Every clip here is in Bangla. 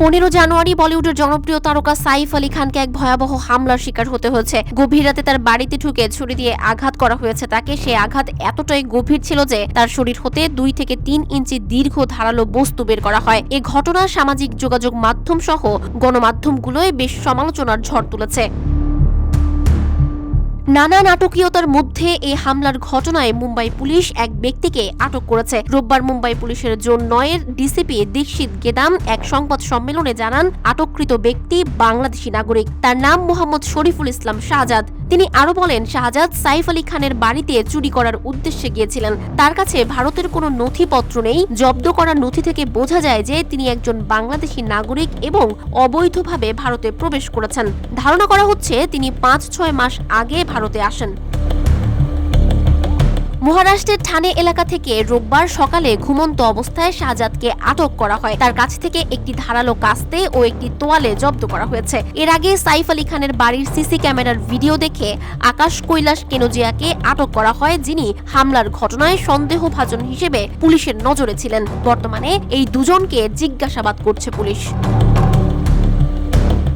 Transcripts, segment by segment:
15 জানুয়ারি বলিউডের জনপ্রিয় তারকা সাইফ আলী খানকে এক ভয়াবহ হামলার শিকার হতে হয়েছে। গভীর রাতে তার বাড়িতে ঢুকে ছুরি দিয়ে আঘাত করা হয়েছে তাকে। সেই আঘাত এতটাই গভীর ছিল যে তার শরীর হতে 2 থেকে 3 ইঞ্চি দীর্ঘ ধারালো বস্তু বের করা হয়। এই ঘটনা সামাজিক যোগাযোগ মাধ্যম সহ গণমাধ্যমগুলোয় বেশ সমালোচনার ঝড় তুলেছে। নানা নাটকীয়তার মধ্যে এই হামলার ঘটনায় মুম্বাই পুলিশ এক ব্যক্তিকে আটক করেছে। রোববার মুম্বাই পুলিশের জোন 9-এর ডিসিপি দীক্ষিত গেদাম এক সংবাদ সম্মেলনে জানান, আটককৃত ব্যক্তি বাংলাদেশি নাগরিক। তার নাম মোহাম্মদ শরীফুল ইসলাম শাহজাদ। তিনি আরো বলেন, শাহজাদ সাইফ আলী খানের বাড়িতে চুরি করার উদ্দেশ্যে গিয়েছিলেন। তার কাছে ভারতের কোনো নথিপত্র নেই। জব্দ করা নথি থেকে বোঝা যায় যে তিনি একজন বাংলাদেশি নাগরিক এবং অবৈধভাবে ভারতে প্রবেশ করেছেন। ধারণা করা হচ্ছে তিনি 5-6 মাস আগে ভারতে আসেন। মহারাষ্ট্রের ঠানে এলাকা থেকে রোববার সকালে ঘুমন্ত অবস্থায় শাহজাদকে আটক করা হয়। তার কাছ থেকে একটি ধারালো কাস্তে ও একটি তোয়ালে জব্দ করা হয়েছে। এর আগে সাইফ আলী খানের বাড়ির সিসি ক্যামেরার ভিডিও দেখে আকাশ কৈলাস কেনোজিয়াকে আটক করা হয়, যিনি হামলার ঘটনায় সন্দেহভাজন হিসেবে পুলিশের নজরে ছিলেন। বর্তমানে এই দুজনকে জিজ্ঞাসাবাদ করছে পুলিশ।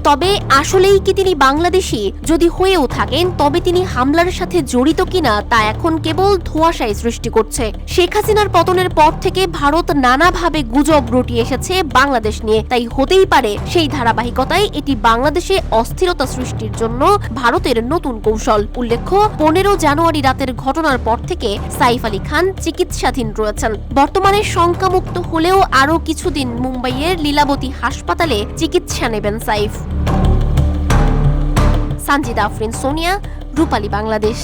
তবে আসলেই কি তিনি বাংলাদেশি? যদি হয়েও থাকেন তবে তিনি হামলার সাথে জড়িত কিনা তা এখন কেবল ধোঁয়াশাই সৃষ্টি করছে। শেখ হাসিনার পতনের পর থেকে ভারত নানাভাবে গুজব রটিয়ে এসেছে বাংলাদেশ নিয়ে। তাই হতেই পারে সেই ধারাবাহিকতায় এটি বাংলাদেশে অস্থিরতা সৃষ্টির জন্য ভারতের নতুন কৌশল। উল্লেখ্য, 15 জানুয়ারি রাতের ঘটনার পর থেকে সাইফ আলী খান চিকিৎসাধীন রয়েছেন। বর্তমানে শঙ্কামুক্ত হলেও আরও কিছুদিন মুম্বাইয়ের লীলাবতী হাসপাতালে চিকিৎসা নেবেন সাইফ। সানজিদা আফরিন, সোনিয়া, রূপালী বাংলাদেশ।